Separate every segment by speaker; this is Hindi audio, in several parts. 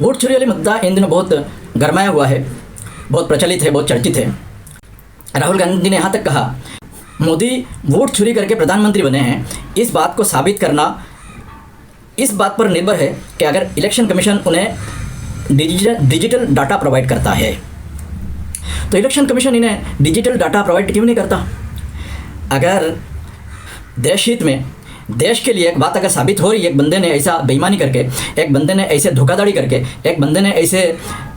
Speaker 1: वोट चोरी वाली मुद्दा इन दिनों बहुत गरमाया हुआ है, बहुत प्रचलित है, बहुत चर्चित है। राहुल गांधी ने यहाँ तक कहा मोदी वोट चोरी करके प्रधानमंत्री बने हैं। इस बात को साबित करना इस बात पर निर्भर है कि अगर इलेक्शन कमीशन उन्हें डिजिटल डाटा प्रोवाइड करता है तो इलेक्शन कमीशन इन्हें डिजिटल डाटा प्रोवाइड क्यों नहीं करता। अगर देश हित में, देश के लिए एक बात अगर साबित हो रही है, एक बंदे ने ऐसा बेईमानी करके, एक बंदे ने ऐसे धोखाधड़ी करके, एक बंदे ने ऐसे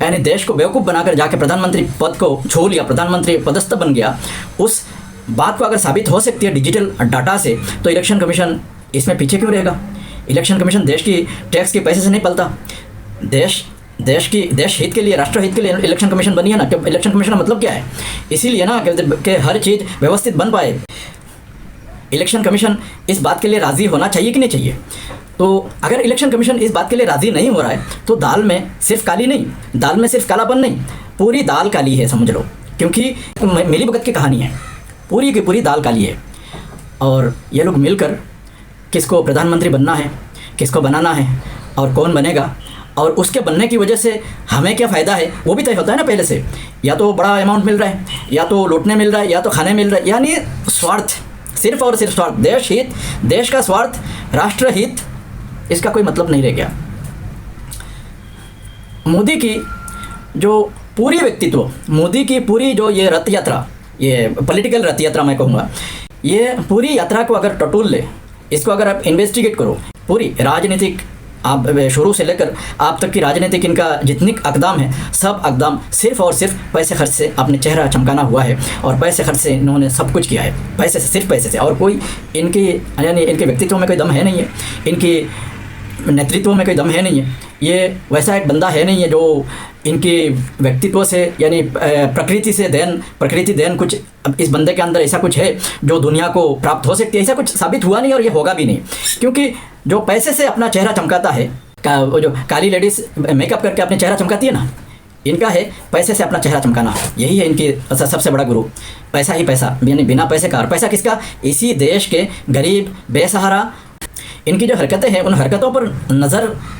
Speaker 1: यानी देश को बेवकूफ़ बनाकर जाके प्रधानमंत्री पद को छू लिया, प्रधानमंत्री पदस्थ बन गया, उस बात को अगर साबित हो सकती है डिजिटल डाटा से, तो इलेक्शन कमीशन इसमें पीछे क्यों रहेगा। इलेक्शन कमीशन देश की टैक्स के पैसे से नहीं पलता। देश हित के लिए, राष्ट्र हित के लिए इलेक्शन कमीशन बनी है ना। कि इलेक्शन कमीशन का मतलब क्या है, इसीलिए ना कि हर चीज़ व्यवस्थित बन पाए। इलेक्शन कमीशन इस बात के लिए राज़ी होना चाहिए कि नहीं चाहिए। तो अगर इलेक्शन कमीशन इस बात के लिए राज़ी नहीं हो रहा है तो दाल में सिर्फ काली नहीं, दाल में सिर्फ कालापन नहीं, पूरी दाल काली है समझ लो। क्योंकि मिली भगत की कहानी है, पूरी की पूरी दाल काली है। और ये लोग मिलकर किसको प्रधानमंत्री बनना है, किसको बनाना है और कौन बनेगा, और उसके बनने की वजह से हमें क्या फ़ायदा है वो भी तय होता है ना पहले से। या तो बड़ा अमाउंट मिल रहा है, या तो लूटने मिल रहा है, या तो खाने मिल रहा है, यानी स्वार्थ, सिर्फ और सिर्फ स्वार्थ, देश हित, देश का स्वार्थ, राष्ट्र हित, इसका कोई मतलब नहीं रह गया। मोदी की जो पूरी व्यक्तित्व, मोदी की पूरी जो ये रथ यात्रा, ये पॉलिटिकल रथ यात्रा मैं कहूँगा, ये पूरी यात्रा को अगर टटोल ले, इसको अगर आप इन्वेस्टिगेट करो, पूरी राजनीतिक आप शुरू से लेकर आप तक की राजनीतिक इनका जितनी अकदाम है, सब अकदाम सिर्फ और सिर्फ पैसे खर्च से अपने चेहरा चमकाना हुआ है। और पैसे खर्च से इन्होंने सब कुछ किया है, पैसे से, सिर्फ पैसे से। और कोई इनकी यानी इनके व्यक्तित्व में कोई दम है नहीं है, इनकी नेतृत्व में कोई दम है नहीं है। ये वैसा एक बंदा है नहीं है जो इनके व्यक्तित्व से यानी प्रकृति देन कुछ इस बंदे के अंदर ऐसा कुछ है जो दुनिया को प्राप्त हो सकती है, ऐसा कुछ साबित हुआ नहीं और ये होगा भी नहीं। क्योंकि जो पैसे से अपना चेहरा चमकाता है, वो जो काली लेडीज़ मेकअप करके अपने चेहरा चमकाती है ना, इनका है पैसे से अपना चेहरा चमकाना। यही है इनकी सबसे बड़ा गुरु, पैसा ही पैसा, यानी बिना पैसे का। और पैसा किसका, इसी देश के गरीब बेसहारा। इनकी जो हरकतें हैं, उन हरकतों पर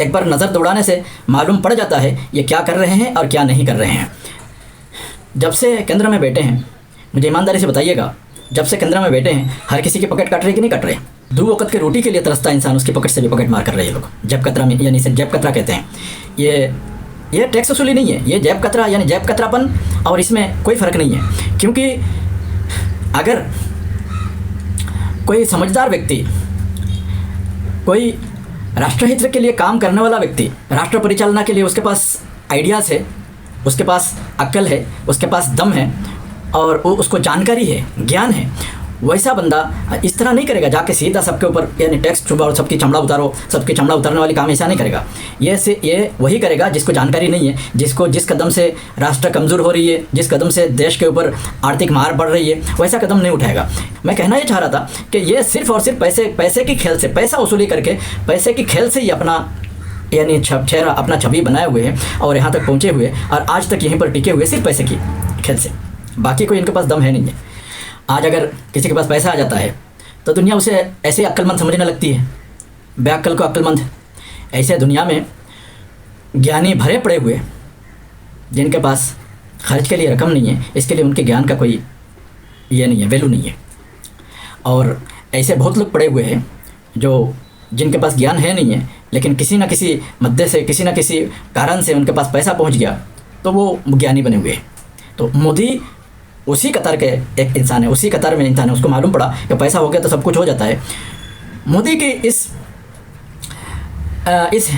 Speaker 1: एक बार नज़र दौड़ाने से मालूम पड़ जाता है ये क्या कर रहे हैं और क्या नहीं कर रहे हैं। जब से केंद्र में बैठे हैं, मुझे ईमानदारी से बताइएगा, जब से केंद्र में बैठे हैं, हर किसी की पॉकेट काट रहे कि नहीं काट रहे। 2 वक्त की रोटी के लिए तरसता इंसान, उसकी पॉकेट से भी पॉकेट मार कर रहे हैं लोग। जेब कतरा में, यानी इसे जेब कतरा कहते हैं। ये टैक्स वसूली नहीं है, ये जेब कतरा यानी जेब कतरापन, और इसमें कोई फ़र्क नहीं है। क्योंकि अगर कोई समझदार व्यक्ति, कोई राष्ट्रहित के लिए काम करने वाला व्यक्ति, राष्ट्र परिचालना के लिए उसके पास आइडियाज़ है, उसके पास अक्ल है, उसके पास दम है और उसको जानकारी है, ज्ञान है, वैसा बंदा इस तरह नहीं करेगा जाके सीधा सबके ऊपर यानी टैक्स चुभाओ, सबकी चमड़ा उतारो, सबकी चमड़ा उतारने वाली काम ऐसा नहीं करेगा। ये वही करेगा जिसको जानकारी नहीं है, जिस कदम से राष्ट्र कमज़ोर हो रही है, जिस कदम से देश के ऊपर आर्थिक मार बढ़ रही है, वैसा कदम नहीं उठाएगा। मैं कहना ये चाह रहा था कि ये सिर्फ और सिर्फ पैसे की खेल से, पैसा वसूली करके, पैसे की खेल से ही अपना यानी चेहरा, अपना छवि बनाए हुए हैं और यहाँ तक पहुँचे हुए, और आज तक यहीं पर टिके हुए सिर्फ पैसे की खेल से। बाकी कोई इनके पास दम है नहीं है। आज अगर किसी के पास पैसा आ जाता है तो दुनिया उसे ऐसे अक्लमंद समझने लगती है, बेअक्ल को अक्लमंद। ऐसे दुनिया में ज्ञानी भरे पड़े हुए, जिनके पास खर्च के लिए रकम नहीं है, इसके लिए उनके ज्ञान का कोई ये नहीं है, वैल्यू नहीं है। और ऐसे बहुत लोग पड़े हुए हैं जिनके पास ज्ञान है नहीं है, लेकिन किसी न किसी मद्दे से, किसी न किसी कारण से उनके पास पैसा पहुंच गया तो वो ज्ञानी बने हुए हैं। तो मोदी उसी कतार के एक इंसान है, उसी कतार में इंसान है। उसको मालूम पड़ा कि पैसा हो गया तो सब कुछ हो जाता है। मोदी की इस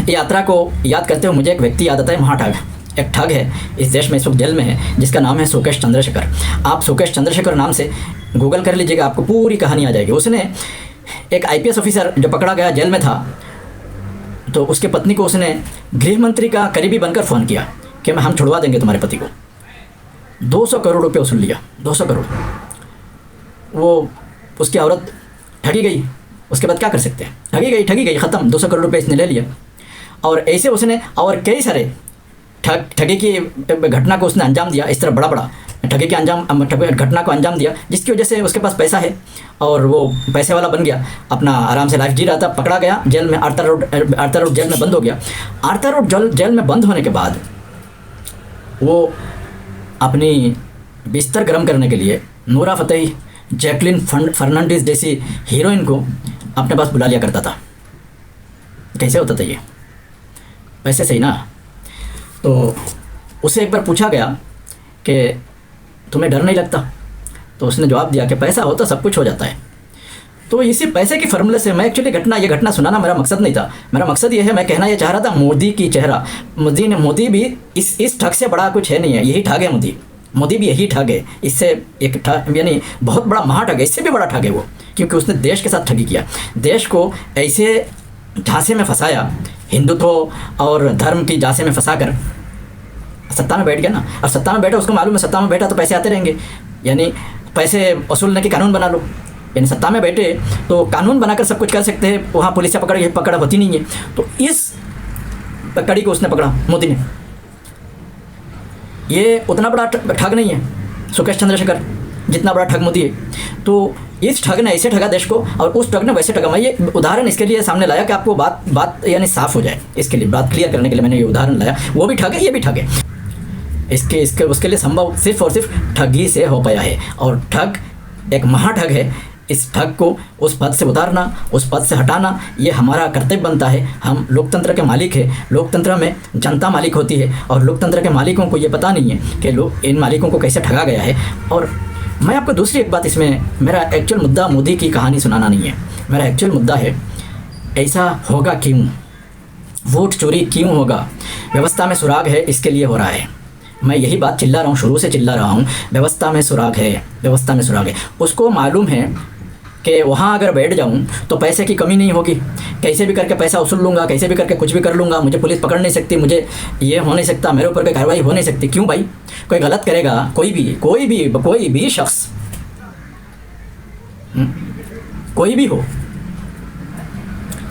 Speaker 1: यात्रा को याद करते हुए मुझे एक व्यक्ति याद आता है, महाठग। एक ठग है इस देश में, इस वक्त जेल में है, जिसका नाम है सुकेश चंद्रशेखर। आप सुकेश चंद्रशेखर नाम से गूगल कर लीजिएगा, आपको पूरी कहानी आ जाएगी। उसने एक IPS ऑफिसर जो पकड़ा गया, जेल में था, तो उसके पत्नी को उसने गृह मंत्री का करीबी बनकर फ़ोन किया कि हम छुड़वा देंगे तुम्हारे पति को। 200 करोड़ रुपये वसूल लिया, 200 करोड़। वो उसकी औरत ठगी गई, उसके बाद क्या कर सकते हैं, ठगी गई, ख़त्म। 200 करोड़ रुपये इसने ले लिया। और ऐसे उसने और कई सारे ठगी की घटना को उसने अंजाम दिया। इस तरह बड़ा ठगी के घटना को अंजाम दिया, जिसकी वजह से उसके पास पैसा है और वो पैसे वाला बन गया, अपना आराम से लाइफ जी रहा था। पकड़ा गया जेल में, आर्थर रोड जेल में बंद हो गया। आर्थर रोड जेल में बंद होने के बाद वो अपनी बिस्तर गर्म करने के लिए नूरा फतेही, जैकलिन फर्नांडिस जैसी हीरोइन को अपने पास बुला लिया करता था। कैसे होता था ये? पैसे से ही ना। तो उसे एक बार पूछा गया कि तुम्हें डर नहीं लगता? तो उसने जवाब दिया कि पैसा हो तो सब कुछ हो जाता है। तो इसी पैसे के फॉर्मूले से मैं एक्चुअली ये घटना सुनाना मेरा मकसद नहीं था। मेरा मकसद ये है, मैं कहना ये चाह रहा था, मोदी की चेहरा, मोदी भी इस ठग से बड़ा कुछ है नहीं है। यही ठग है मोदी भी यही ठग है। इससे एक ठग यानी बहुत बड़ा महाठग है, इससे भी बड़ा ठग है वो, क्योंकि उसने देश के साथ ठगी किया। देश को ऐसे झांसे में फंसाया, हिंदुत्व और धर्म की झांसे में फंसाकर सत्ता में बैठ गया ना। और सत्ता में बैठा, उसको मालूम है सत्ता में बैठा तो पैसे आते रहेंगे, यानी पैसे वसूलने के कानून बना लो। यानी सत्ता में बैठे तो कानून बनाकर सब कुछ कर सकते हैं, वहाँ पुलिस से पकड़ होती नहीं है। तो इस कड़ी को उसने पकड़ा मोदी ने। ये उतना बड़ा ठग नहीं है सुकेश चंद्रशेखर जितना बड़ा ठग मोदी है। तो इस ठग ने ऐसे ठगा देश को और उस ठग ने वैसे ठगा। मैं ये उदाहरण इसके लिए सामने लाया कि आपको बात यानी साफ हो जाए, इसके लिए बात क्लियर करने के लिए मैंने ये उदाहरण लाया। वो भी ठग है, ये भी ठग है। इसके उसके लिए संभव सिर्फ और सिर्फ ठगी से हो पाया है। और ठग एक महाठग है। इस ठग को उस पद से उतारना, उस पद से हटाना, ये हमारा कर्तव्य बनता है। हम लोकतंत्र के मालिक हैं। लोकतंत्र में जनता मालिक होती है और लोकतंत्र के मालिकों को ये पता नहीं है कि इन मालिकों को कैसे ठगा गया है। और मैं आपको दूसरी एक बात, इसमें मेरा एक्चुअल मुद्दा मोदी की कहानी सुनाना नहीं है। मेरा एक्चुअल मुद्दा है ऐसा होगा क्यों, वोट चोरी क्यों होगा, व्यवस्था में सुराग है, इसके लिए हो रहा है। मैं यही बात चिल्ला रहा हूँ, शुरू से चिल्ला रहा हूँ, व्यवस्था में सुराग है, व्यवस्था में सुराग है। उसको मालूम है कि वहाँ अगर बैठ जाऊँ तो पैसे की कमी नहीं होगी, कैसे भी करके पैसा वसूल लूँगा, कैसे भी करके कुछ भी कर लूँगा, मुझे पुलिस पकड़ नहीं सकती, मुझे ये हो नहीं सकता, मेरे ऊपर कोई कार्रवाई हो नहीं सकती। क्यों भाई? कोई गलत करेगा, कोई भी शख्स, कोई भी हो,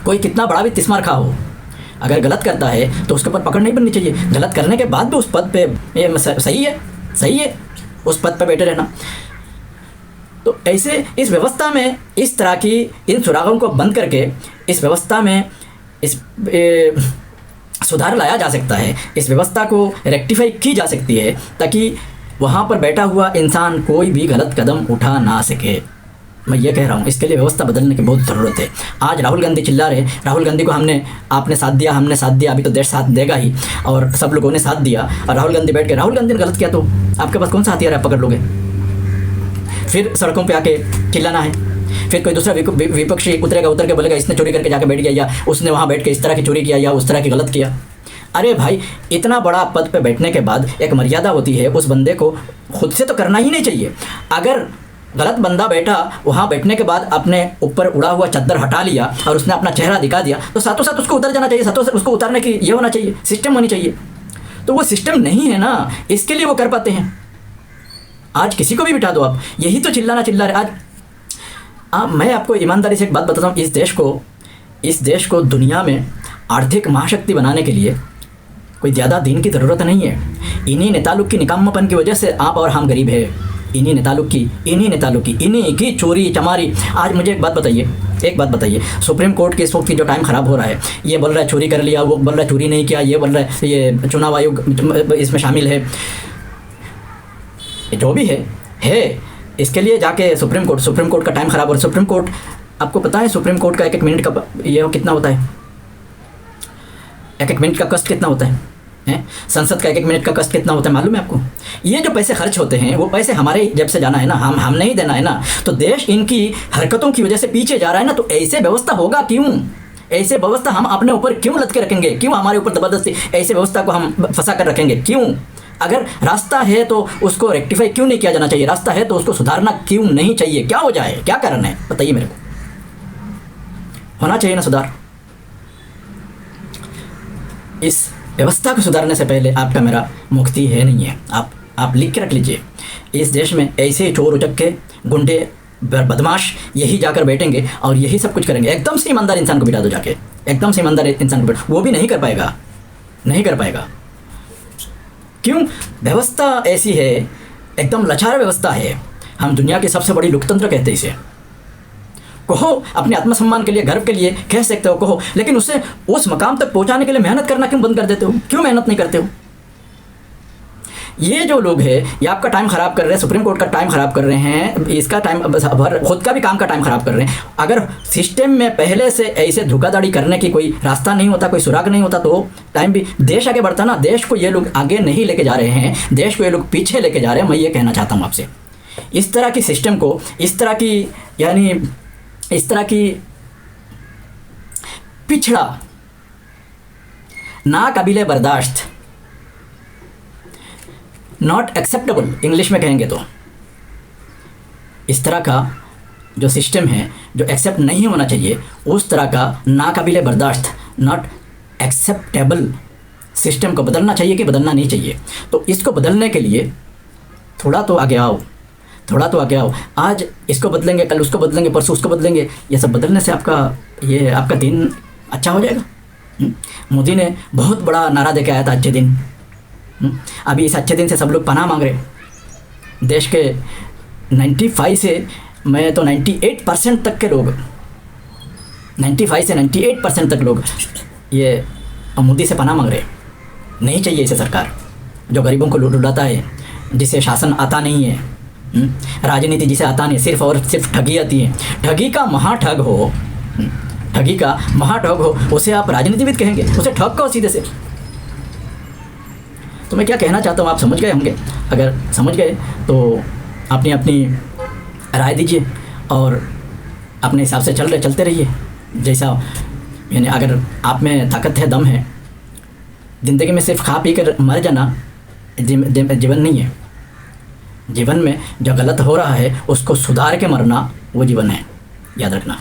Speaker 1: कोई कितना बड़ा भी तिस्मार खा हो, अगर गलत करता है तो उसके ऊपर पकड़ नहीं बननी चाहिए। गलत करने के बाद भी उस पद पे ये सही है उस पद पे बैठे रहना। तो ऐसे इस व्यवस्था में इस तरह की इन सुरागों को बंद करके इस व्यवस्था में सुधार लाया जा सकता है, इस व्यवस्था को रेक्टिफाई की जा सकती है, ताकि वहाँ पर बैठा हुआ इंसान कोई भी गलत कदम उठा ना सके। मैं ये कह रहा हूँ, इसके लिए व्यवस्था बदलने की बहुत ज़रूरत है। आज राहुल गांधी चिल्ला रहे, राहुल गांधी को आपने साथ दिया, हमने साथ दिया, अभी तो देश साथ देगा ही, और सब लोगों ने साथ दिया। और राहुल गांधी बैठ के राहुल गांधी ने गलत किया तो आपके पास कौन सा हथियार है, पकड़ लोगे? फिर सड़कों पे आके चिल्लाना है, फिर कोई दूसरा विपक्षी उतर के बोलेगा इसने चोरी करके जाके बैठ गया, या उसने वहाँ बैठ के इस तरह की चोरी किया, या उस तरह की गलत किया। अरे भाई, इतना बड़ा पद पे बैठने के बाद एक मर्यादा होती है, उस बंदे को खुद से तो करना ही नहीं चाहिए। अगर गलत बंदा बैठा, वहाँ बैठने के बाद अपने ऊपर उड़ा हुआ चद्दर हटा लिया और उसने अपना चेहरा दिखा दिया, तो साथों साथ उसको उतर जाना चाहिए, साथों साथ उसको उतारने की ये होना चाहिए, सिस्टम होनी चाहिए। तो वो सिस्टम नहीं है ना, इसके लिए वो कर पाते हैं। आज किसी को भी बिठा दो आप, यही तो चिल्ला रहे आज। मैं आपको ईमानदारी से एक बात बताता हूँ, इस देश को दुनिया में आर्थिक महाशक्ति बनाने के लिए कोई ज़्यादा दिन की ज़रूरत नहीं है। इन्हीं नेता लोग की निकम्मापन की वजह से आप और हम गरीब है। इन्हीं नेता लोग की, इन्हीं की चोरी चमारी। आज मुझे एक बात बताइए, सुप्रीम कोर्ट के इस वक्त की जो टाइम ख़राब हो रहा है, ये बोल रहा है चोरी कर लिया, वो बोल रहा है चोरी नहीं किया, ये बोल रहा है ये चुनाव आयोग इसमें शामिल है। जो भी है इसके लिए जाके सुप्रीम कोर्ट का टाइम ख़राब हो रहा है। सुप्रीम कोर्ट, आपको पता है सुप्रीम कोर्ट का एक मिनट का ये कितना होता है? एक मिनट का कष्ट कितना होता है? संसद का एक मिनट का कष्ट कितना होता है मालूम है आपको? ये जो पैसे खर्च होते हैं वो पैसे हमारे जेब से जाना है ना, हम नहीं देना है ना। तो देश इनकी हरकतों की वजह से पीछे जा रहा है ना। तो ऐसे व्यवस्था होगा क्यों? ऐसे व्यवस्था हम अपने ऊपर क्यों लद के रखेंगे? क्यों हमारे ऊपर ज़बरदस्ती ऐसे व्यवस्था को हम फंसा कर रखेंगे? क्यों? अगर रास्ता है तो उसको रेक्टिफाई क्यों नहीं किया जाना चाहिए? रास्ता है तो उसको सुधारना क्यों नहीं चाहिए? क्या हो जाए, क्या कारण है बताइए मेरे को। होना चाहिए ना सुधार। इस व्यवस्था को सुधारने से पहले आपका मेरा मुक्ति है नहीं है। आप लिख के रख लीजिए, इस देश में ऐसे चोर उचक्के गुंडे बदमाश यही जाकर बैठेंगे और यही सब कुछ करेंगे। एकदम से ईमानदार इंसान को बिठा दो जाके, एकदम से ईमानदार इंसान को वो भी नहीं कर पाएगा। क्यों? व्यवस्था ऐसी है एकदम लाचार व्यवस्था है। हम दुनिया की सबसे बड़ी लोकतंत्र कहते हैं इसे। कहो अपने आत्मसम्मान के लिए, गर्व के लिए कह सकते हो, कहो, लेकिन उसे उस मकाम तक पहुंचाने के लिए मेहनत करना क्यों बंद कर देते हो? क्यों मेहनत नहीं करते हो? ये जो लोग हैं ये आपका टाइम ख़राब कर रहे हैं, सुप्रीम कोर्ट का टाइम ख़राब कर रहे हैं, इसका टाइम भर खुद का भी काम का टाइम ख़राब कर रहे हैं। अगर सिस्टम में पहले से ऐसे धोखाधड़ी करने की कोई रास्ता नहीं होता, कोई सुराग नहीं होता, तो टाइम भी देश आगे बढ़ता ना। देश को ये लोग आगे नहीं लेके जा रहे हैं, देश को ये लोग पीछे लेके जा रहे हैं। मैं ये कहना चाहता हूँ आपसे, इस तरह की सिस्टम को, इस तरह की पिछड़ा, ना काबिले बर्दाश्त, नॉट एक्सेप्टेबल इंग्लिश में कहेंगे तो, इस तरह का जो सिस्टम है जो एक्सेप्ट नहीं होना चाहिए, उस तरह का नाकाबिले बर्दाश्त, नॉट एक्सेप्टेबल सिस्टम को बदलना चाहिए कि बदलना नहीं चाहिए। तो इसको बदलने के लिए थोड़ा तो आगे आओ, थोड़ा तो आगे आओ। आज इसको बदलेंगे, कल उसको बदलेंगे, परसों उसको बदलेंगे। ये सब बदलने से आपका दिन अच्छा हो जाएगा। मोदी ने बहुत बड़ा नारा देके आया था, अच्छे दिन। अभी इस अच्छे दिन से सब लोग पनाह मांग रहे। देश के 95 से मैं तो 98% तक के लोग, 95 से 98% तक लोग ये मोदी से पनाह मांग रहे। नहीं चाहिए इसे सरकार जो गरीबों को लूट उड़ाता है, जिसे शासन आता नहीं है, राजनीति जिसे आता नहीं, सिर्फ और सिर्फ ठगी आती है। ठगी का महाठग हो, ठगी का महाठग हो, उसे आप राजनीतिविद कहेंगे? उसे ठग कहो सीधे से। तो मैं क्या कहना चाहता हूँ आप समझ गए होंगे। अगर समझ गए तो अपनी अपनी राय दीजिए और अपने हिसाब से चलते रहिए। जैसा यानी अगर आप में ताकत है, दम है, ज़िंदगी में सिर्फ खा पी कर मर जाना जीवन नहीं है। जीवन में जो गलत हो रहा है उसको सुधार के मरना वो जीवन है, याद रखना।